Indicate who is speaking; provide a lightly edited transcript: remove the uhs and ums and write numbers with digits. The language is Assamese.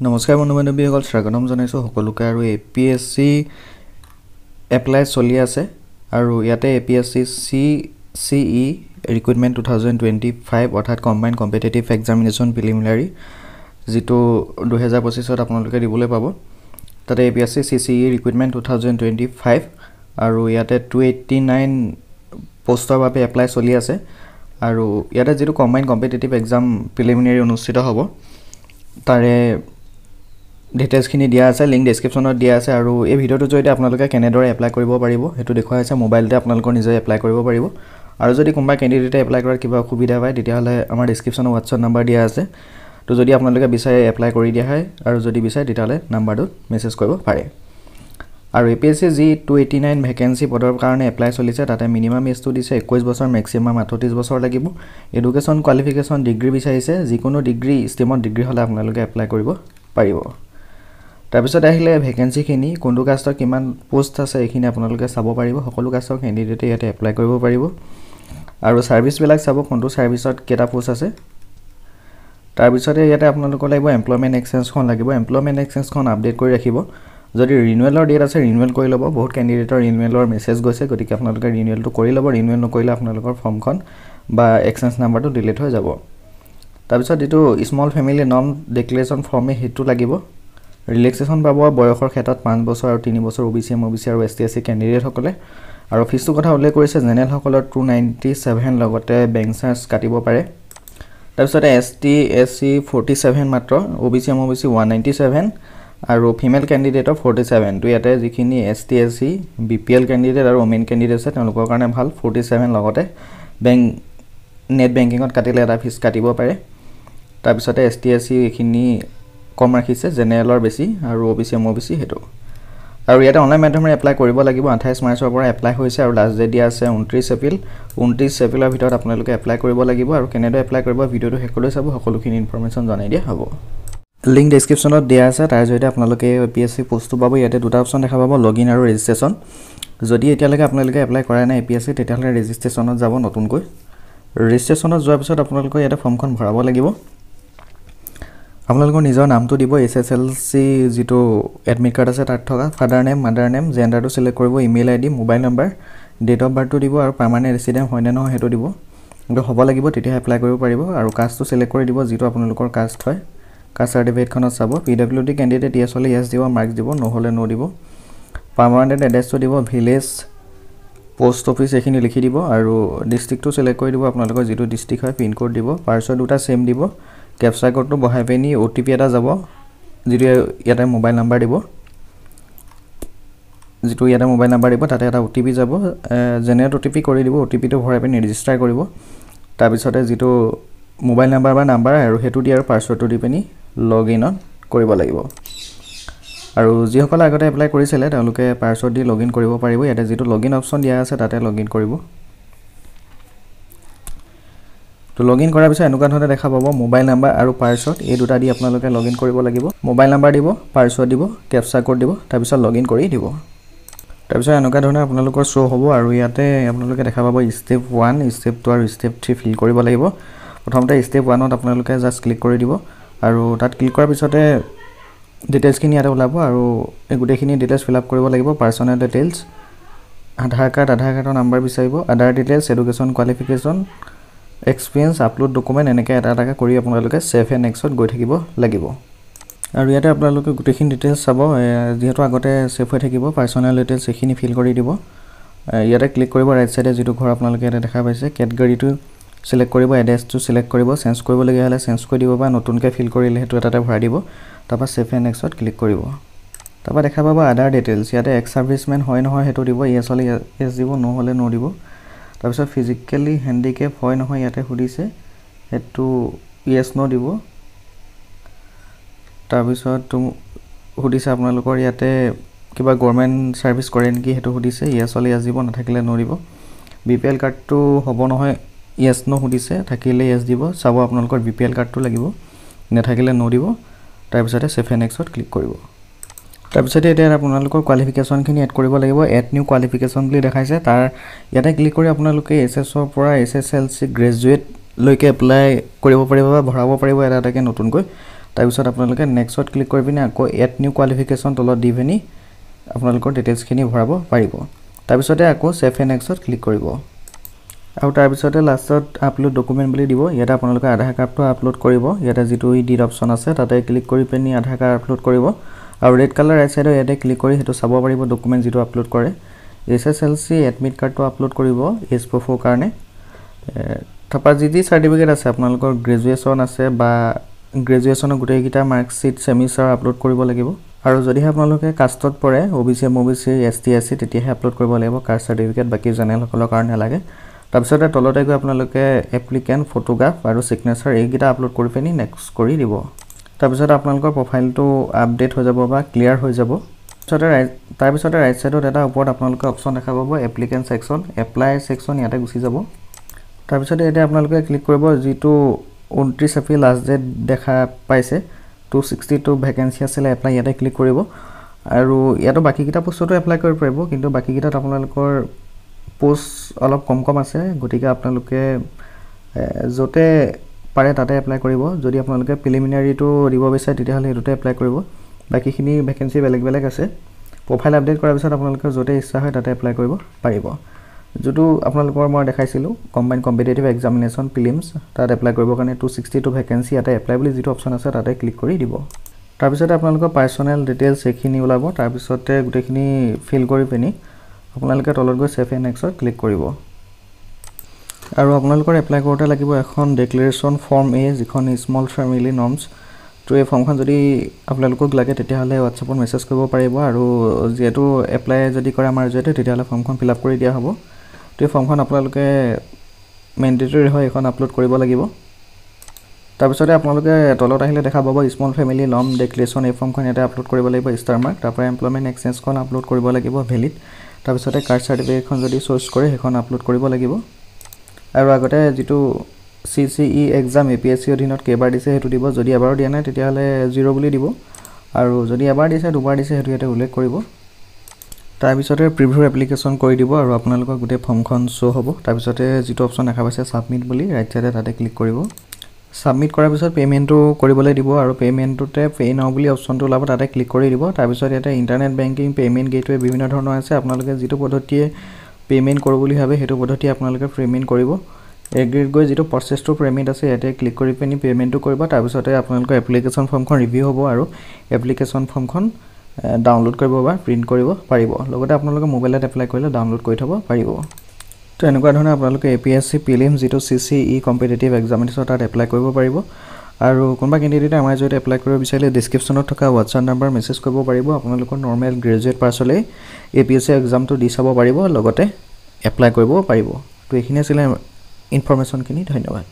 Speaker 1: নমস্কাৰ বন্ধু বান্ধৱীসকল, স্বাগতম জনাইছোঁ সকলোকে। আৰু APSC এপ্লাই চলি আছে আৰু ইয়াতে APSC CCE ৰিক্ৰুইটমেণ্ট 2025 অৰ্থাৎ কম্বাইণ্ড কম্পিটিটিভ এক্সামিনেশ্যন প্ৰিলিমিনাৰী যিটো 2025ত আপোনালোকে দিবলৈ পাব। তাতে APSC CCE ৰিক্ৰুইটমেণ্ট 2025 আৰু ইয়াতে 289 পোষ্টৰ বাবে এপ্লাই চলি আছে। আৰু ইয়াতে যিটো কম্বাইণ্ড কম্পিটিটিভ এক্সাম প্ৰিলিমিনাৰী অনুষ্ঠিত হ'ব তাৰে ডিটেইলছখিনি দিয়া আছে, লিংক ডেছক্ৰিপশ্যনত দিয়া আছে। আৰু এই ভিডিঅ'টোৰ জৰিয়তে আপোনালোকে কেনেদৰে এপ্লাই কৰিব পাৰিব সেইটো দেখুৱাই আছে। মোবাইলতে আপোনালোকৰ নিজে এপ্লাই কৰিব পাৰিব। আৰু যদি কোনোবা কেণ্ডিডেটে এপ্লাই কৰাৰ কিবা অসুবিধা পায় তেতিয়াহ'লে আমাৰ ডেছক্ৰিপশ্যনত হোৱাটছআপ নাম্বাৰ দিয়া আছে। তো যদি আপোনালোকে বিচাৰে এপ্লাই কৰি দিয়া হয় আৰু যদি বিচাৰে তেতিয়াহ'লে নাম্বাৰটোত মেছেজ কৰিব পাৰে। আৰু APSC যি 289 ভেকেঞ্চি পদৰ কাৰণে এপ্লাই চলিছে তাতে মিনিমাম এজটো দিছে 21 বছৰ, মেক্সিমাম 38 বছৰ লাগিব। এডুকেশ্যন কোৱালিফিকেশ্যন ডিগ্ৰী বিচাৰিছে, যিকোনো ডিগ্ৰী ষ্ট্ৰীমত ডিগ্ৰী হ'লে আপোনালোকে এপ্লাই কৰিব পাৰিব। তাৰপিছত আহিলে ভেকেঞ্চিখিনি, কোনটো কাষ্টৰ কিমান পোষ্ট আছে এইখিনি আপোনালোকে চাব পাৰিব। সকলো কাষ্টৰ কেণ্ডিডেটে ইয়াতে এপ্লাই কৰিব পাৰিব। আৰু ছাৰ্ভিচবিলাক চাব, কোনটো ছাৰ্ভিচত কেইটা পোষ্ট আছে। তাৰপিছতে ইয়াতে আপোনালোকৰ লাগিব এমপ্লয়মেণ্ট এক্সচেঞ্জখন লাগিব। এমপ্লয়মেণ্ট এক্সচেঞ্জখন আপডেট কৰি ৰাখিব। যদি ৰিনুৱেলৰ ডেট আছে ৰিনুৱেল কৰি ল'ব। বহুত কেণ্ডিডেটৰ ৰিনুৱেলৰ মেছেজ গৈছে, গতিকে আপোনালোকে ৰিনুৱেলটো কৰি ল'ব। ৰিনুৱেল নকৰিলে আপোনালোকৰ ফৰ্মখন বা এক্সচেঞ্জ নাম্বাৰটো ডিলিট হৈ যাব। তাৰপিছত যিটো স্মল ফেমিলি নন ডিক্লেৰেশ্যন ফৰ্মে সেইটো লাগিব। ৰিলেক্সেশ্যন পাব বয়সৰ ক্ষেত্ৰত 5 বছৰ আৰু 3 বছৰ OBC আৰু ST/SC কেণ্ডিডেটসকলে। আৰু ফিজটোৰ কথা উল্লেখ কৰিছে, জেনেৰেলসকলৰ 297 লগতে বেংক চাৰ্জ কাটিব পাৰে। তাৰপিছতে ST/SC 47 মাত্ৰ, OBC 197 আৰু ফিমেল কেণ্ডিডেটৰ 47। তো ইয়াতে যিখিনি ST/SC BPL কেণ্ডিডেট আৰু ওমেন কেণ্ডিডেট আছে তেওঁলোকৰ কাৰণে ভাল 47 লগতে নেট বেংকিঙত কাটিলে এটা ফিজ কাটিব পাৰে। তাৰপিছতে ST/SC এইখিনি কম ৰাখিছে, জেনেৰেলৰ বেছি আৰু OBC সেইটো। আৰু ইয়াতে অনলাইন মাধ্যমেৰে এপ্লাই কৰিব লাগিব। 28 মাৰ্চৰ পৰা এপ্লাই হৈছে আৰু লাষ্ট ডেট দিয়া আছে 29 এপ্ৰিল। 29 এপ্ৰিলৰ ভিতৰত আপোনালোকে এপ্লাই কৰিব লাগিব। আৰু কেনেদৰে এপ্লাই কৰিব ভিডিঅ'টো শেষলৈ চাব, সকলোখিনি ইনফৰমেশ্যন জনাই দিয়া হ'ব। লিংক ডেছক্ৰিপশ্যনত দিয়া আছে, তাৰ জৰিয়তে আপোনালোকে APSC পোষ্টটো পাব। ইয়াতে দুটা অপশ্যন দেখা পাব, লগইন আৰু ৰেজিষ্ট্ৰেশ্যন। যদি এতিয়ালৈকে আপোনালোকে এপ্লাই কৰা নাই APSC তেতিয়াহ'লে ৰেজিষ্ট্ৰেশ্যনত যাব নতুনকৈ। ৰেজিষ্ট্ৰেশ্যনত যোৱাৰ পিছত আপোনালোকে ইয়াতে ফৰ্মখন ভৰাব লাগিব। আপোনালোকৰ নিজৰ নামটো দিব, SSLC যিটো এডমিট কাৰ্ড আছে তাত থকা, ফাদাৰ নেম, মাদাৰ নেম, জেণ্ডাৰটো চিলেক্ট কৰিব, email ID, mobile number, date of বাৰ্থটো দিব আৰু পাৰ্মানেণ্ট ৰেচিডেণ্ট হয় নে নহয় সেইটো দিব। সেইটো হ'ব লাগিব, তেতিয়াহে এপ্লাই কৰিব পাৰিব। আৰু কাষ্টটো চিলেক্ট কৰি দিব, যিটো আপোনালোকৰ কাষ্ট হয়। কাষ্ট চাৰ্টিফিকেটখনত চাব, PWD কেণ্ডিডেট ইয়েছ হ'লে ইয়েছ দিব, মাৰ্কছ দিব, নহ'লে ন' দিব। পাৰ্মানেণ্ট এড্ৰেছটো দিব, ভিলেজ, পোষ্ট অফিচ এইখিনি লিখি দিব। আৰু ডিষ্ট্ৰিক্টটো চিলেক্ট কৰি দিব, আপোনালোকৰ যিটো ডিষ্ট্ৰিক্ট হয়, পিনক'ড দিব, পাৰ্চৰ দুটা ছেম দিব, কেপচাৰ কোডটো বহাই পিনি OTP এটা যাব, যিটো ইয়াতে মোবাইল নাম্বাৰ দিব, তাতে এটা OTP যাব, জেনেৰেট OTP কৰি দিব। OTPটো ভৰাই পিনি ৰেজিষ্টাৰ কৰিব। তাৰপিছতে যিটো মোবাইল নাম্বাৰ বা নাম্বাৰ আৰু সেইটো দি আৰু পাছৱৰ্ডটো দি পিনি লগ ইনত কৰিব লাগিব। আৰু যিসকলে আগতে এপ্লাই কৰিছিলে তেওঁলোকে পাছৱৰ্ড দি লগ ইন কৰিব পাৰিব। ইয়াতে যিটো লগ ইন অপশ্যন দিয়া আছে তাতে লগ ইন কৰিব। তো লগ ইন কৰাৰ পিছত এনেকুৱা ধৰণে দেখা পাব, মোবাইল নাম্বাৰ আৰু পাছৱৰ্ড এই দুটা দি আপোনালোকে লগ ইন কৰিব লাগিব। মোবাইল নাম্বাৰ দিব, পাছৱৰ্ড দিব, কেপচাৰ কোড দিব, তাৰপিছত লগ ইন কৰি দিব। তাৰপিছত এনেকুৱা ধৰণে আপোনালোকৰ শ্ব' হ'ব। আৰু ইয়াতে আপোনালোকে দেখা পাব ষ্টেপ 1, ষ্টেপ 2 আৰু ষ্টেপ 3 ফিল কৰিব লাগিব। প্ৰথমতে ষ্টেপ 1ত আপোনালোকে জাষ্ট ক্লিক কৰি দিব। আৰু তাত ক্লিক কৰাৰ পিছতে ডিটেইলছখিনি ইয়াতে ওলাব আৰু এই গোটেইখিনি ডিটেইলছ ফিল আপ কৰিব লাগিব। পাৰ্চনেল ডিটেইলছ, আধাৰ কাৰ্ডৰ নাম্বাৰ বিচাৰিব, Aadhaar details, education qualification, experience, upload document, এনেকৈ এটা এটাকৈ কৰি আপোনালোকে ছেভ এণ্ড নেক্সটত গৈ থাকিব লাগিব। আৰু ইয়াতে আপোনালোকে গোটেইখিনি ডিটেইলছ চাব, যিহেতু আগতে ছেভ হৈ থাকিব। পাৰ্চনেল ডিটেইলছ এইখিনি ফিল কৰি দিব। ইয়াতে ক্লিক কৰিব, ৰাইট ছাইডে যিটো ঘৰ আপোনালোকে ইয়াতে দেখা পাইছে, কেটেগৰীটো চিলেক্ট কৰিব, এড্ৰেছটো চিলেক্ট কৰিব, চেঞ্জ কৰিবলগীয়া হ'লে চেঞ্জ কৰি দিব বা নতুনকৈ ফিল কৰিলে সেইটো এটাতে ভৰাই দিব। তাৰপৰা ছেভ এণ্ড নেক্সটত ক্লিক কৰিব। তাৰপৰা দেখা পাব আদাৰ ডিটেইলছ, ইয়াতে এক্স ছাৰ্ভিচমেন হয় নহয় সেইটো দিব, ইয়েছ হ'লে ইয়েছ দিব, ন' হ'লে ন' দিব। তাৰপিছত ফিজিকেলি হেণ্ডিকেপ হয় নহয় ইয়াতে সুধিছে, সেইটো ইয়েছ ন' দিব। তাৰপিছত সুধিছে আপোনালোকৰ ইয়াতে কিবা গভৰ্ণমেণ্ট ছাৰ্ভিচ কৰে নেকি সেইটো সুধিছে, ইয়েছ হ'লে ইয়েছ দিব, নাথাকিলে ন' দিব। BPL কাৰ্ডটো হ'ব নহয়, ইয়েছ ন' সুধিছে, থাকিলে ইয়েছ দিব, চাব আপোনালোকৰ BPL কাৰ্ডটো লাগিব, নাথাকিলে ন' দিব। তাৰপিছতে ছেভ এণ্ড নেক্সটত ক্লিক কৰিব। তাৰপিছতে এতিয়া আপোনালোকৰ কোৱালিফিকেশ্যনখিনি এড কৰিব লাগিব। এড নিউ কোৱালিফিকেশ্যন বুলি দেখাইছে, তাৰ ইয়াতে ক্লিক কৰি আপোনালোকে SSৰ পৰা SSLC গ্ৰেজুৱেটলৈকে এপ্লাই কৰিব পাৰিব বা ভৰাব পাৰিব এটা এটাকৈ নতুনকৈ। তাৰপিছত আপোনালোকে নেক্সটত ক্লিক কৰি পিনে আকৌ এড নিউ কোৱালিফিকেশ্যন তলত দি পিনি আপোনালোকৰ ডিটেইলছখিনি ভৰাব পাৰিব তাৰপিছতে আকৌ সেভ এণ্ড নেক্সটত ক্লিক কৰিব আৰু তাৰপিছতে লাষ্টত আপলোড ডকুমেণ্ট বুলি দিব ইয়াতে আপোনালোকে আধাৰ কাৰ্ডটো আপলোড কৰিব ইয়াতে যিটো ইডিট অপশ্যন আছে তাতে ক্লিক কৰি পিনি আধাৰ কাৰ্ড আপলোড কৰিব আৰু ৰেড কালাৰ ৰাইট সাইডৰ ইয়াতে ক্লিক কৰি হেতু চাব পাৰিব ডকুমেণ্ট যিটো আপলোড কৰে এছএছএলসি এডমিট কাৰ্ডটো আপলোড কৰিব এজ প্ৰুফৰ কাৰণে থাপা যি সাৰ্টিফিকেট আছে আপোনালোকৰ গ্ৰেজুৱেচন আছে বা গ্ৰেজুৱেচনৰ গোটেইকিটা মাৰ্কশিট সেমিষ্টাৰ আপলোড কৰিব লাগিব আৰু যদিহে আপোনালোকে কাষ্টত পৰে ওবিসি এমওবিসি এসটি এসসি তেতিয়াহে আপলোড কৰিব লাগিব কাষ্ট সাৰ্টিফিকেট বাকি জেনেৰেল সকলৰ কাৰণে লাগে তাৰপিছতে তলতে গৈ আপোনালোকে এপ্লিকেন্ট ফটোগ্ৰাফ আৰু সিগনেচাৰ এইকিটা আপলোড কৰি পিনি নেক্সট কৰি দিব তাৰপিছত আপোনালোকৰ প্ৰফাইলটো আপডেট হৈ যাব বা ক্লিয়াৰ হৈ যাব তাৰপিছতে ৰাইট সাইডত এটা ওপৰত আপোনালোকে অপচন দেখা পাব এপ্লিকেন্ট সেকশন এপ্লাই সেকশন ইয়াতে গুচি যাব তাৰপিছতে এটা আপোনালোকে ক্লিক কৰিব যিটো 29 এপ্ৰিল লাষ্ট ডেট দেখা পাইছে 262 ভ্যাকেন্সি আছে এপ্লাই ইয়াতে ক্লিক কৰিব আৰু ইয়াতো বাকি কিটা পোষ্টটো এপ্লাই কৰিব পাৰিব কিন্তু বাকি কিটাত আপোনালোকৰ পোষ্ট অলপ কম আছে গতিকে আপোনালোকে জতে পাৰে তাতে এপ্লাই কৰিব যদি আপোনালোকে প্ৰিলিমিনাৰীটো দিব বিচাৰে তেতিয়াহলে এটোতে এপ্লাই কৰিব বাকিখিনি ভ্যাকেন্সি বেলেগ আছে প্ৰফাইল আপডেট কৰাৰ পিছত আপোনালোকে জতে ইচ্ছা হয় তাতে এপ্লাই কৰিব পাৰিব যেটো আপোনালোকৰ মই দেখাইছিলো কম্বাইন্ড কম্পিটিটিভ এক্সামিনেশন প্ৰিলিমছ তাত এপ্লাই কৰিবৰ কাৰণে 262 ভ্যাকেন্সি ইয়াতে এপ্লাই বুলি যেটো অপচন আছে তাতে ক্লিক কৰি দিব তাৰপিছত আপোনালোকৰ পাৰ্সোনেল ডিটেইলছ এখিনি ওলাব তাৰপিছতে গুটেখিনি ফিল কৰি পিনি আপোনালোকে তলত গৈ সেভ এণ্ড নেক্সটত ক্লিক কৰিব আৰু আপোনালোকৰ এপ্লাই কৰোতে লাগিব এখন ডিক্লেৰেচন ফৰ্ম এ যিখন স্মল ফ্যামিলি নৰ্মছ তো এই ফৰ্মখন যদি আপোনালোকক লাগে তেতিয়াহলে WhatsAppত মেছেজ কৰিব পাৰিব আৰু যেটো এপ্লাই যদি কৰে আমাৰ যেতে তেতিয়াহলে ফৰ্মখন ফিল আপ কৰি দিয়া হ'ব তো এই ফৰ্মখন আপোনালোকে মেন্ডেটৰি হয় এখন আপলোড কৰিব লাগিব তাৰপিছতে আপোনালোকে তলত আহিলে দেখা পাব স্মল ফ্যামিলি নৰ্ম ডিক্লেৰেচন এই ফৰ্মখন ইয়াতে আপলোড কৰিব লাগিব ষ্টাৰ মাৰ্ক তাৰপৰা এমপ্লয়মেন্ট এক্সচেঞ্জখন আপলোড কৰিব লাগিব ভ্যালিড তাৰপিছতে কাৰ্ড সাৰ্টিফিকেটখন যদি চয়েস কৰে হেখন আপলোড কৰিব লাগিব আৰু আগতে যেটো CCE এক্সাম APSC অধীনত কেবাৰ দিছে হেতু দিব যদি এবাৰ দিয়া নাই তেতিয়াহলে 0 বুলি দিব আৰু যদি এবাৰ দিছে দুবাৰ দিছে হেতু ইয়াতে উল্লেখ কৰিব তাৰপিছতে প্ৰিভিউ এপ্লিকেশন কৰি দিব আৰু আপোনালোকৰ গুটে ফৰ্মখন শো হ'ব তাৰপিছতে যেটো অপচন দেখা পাইছে সাবমিট বুলি ৰাইট সাইডে তাতে ক্লিক কৰিব সাবমিট কৰাৰ পিছত পেমেন্টটো কৰিবলৈ দিব আৰু পেমেন্টটোতে পে নাও বুলি অপচনটো ওলাব তাতে ক্লিক কৰি দিব তাৰপিছত ইয়াতে ইন্টাৰনেট বেংকিং পেমেন্ট গেটৱে বিভিন্ন ধৰণৰ আছে আপোনালোকে যেটো পদ্ধতিয়ে পেমেন্ট কৰিব বুলি ভাবে হেতু পদ্ধতি আপোনালোকে পেমেন্ট কৰিব এগ্ৰিড গৈ যেটো প্ৰসেসটো পেমেন্ট আছে ইয়াতে ক্লিক কৰি পিনি পেমেন্টটো কৰিব তাৰপিছতে আপোনালোকৰ এপ্লিকেশন ফৰ্মখন ৰিভিউ হ'ব আৰু এপ্লিকেশন ফৰ্মখন ডাউনলোড কৰিব বা প্ৰিন্ট কৰিব পাৰিব লগতে আপোনালোকে মোবাইলত এপ্লাই কৰিলে ডাউনলোড কৰি থব পাৰিব তো এনেকুৱা ধৰণে আপোনালোকে APSC প্ৰিলিম যেটো CCE কম্পিটিটিভ এক্সামিনেশন তাত এপ্লাই কৰিব পাৰিব আৰু কোনবা কেণ্ডিডেটে আমাৰ জৰিয়তে এপ্লাই কৰিব বিচাৰিলে ডেসক্ৰিপচনত থকা WhatsApp নম্বৰ মেছেজ কৰিব পাৰিব আপোনালোকৰ নৰমাল গ্ৰেজুৱেট পাৰ্সলে APSC এক্সামটো দি চাব পাৰিব লগতে এপ্লাই কৰিব পাৰিব তো এখিনি আছিল ইনফৰমেশনখিনি ধন্যবাদ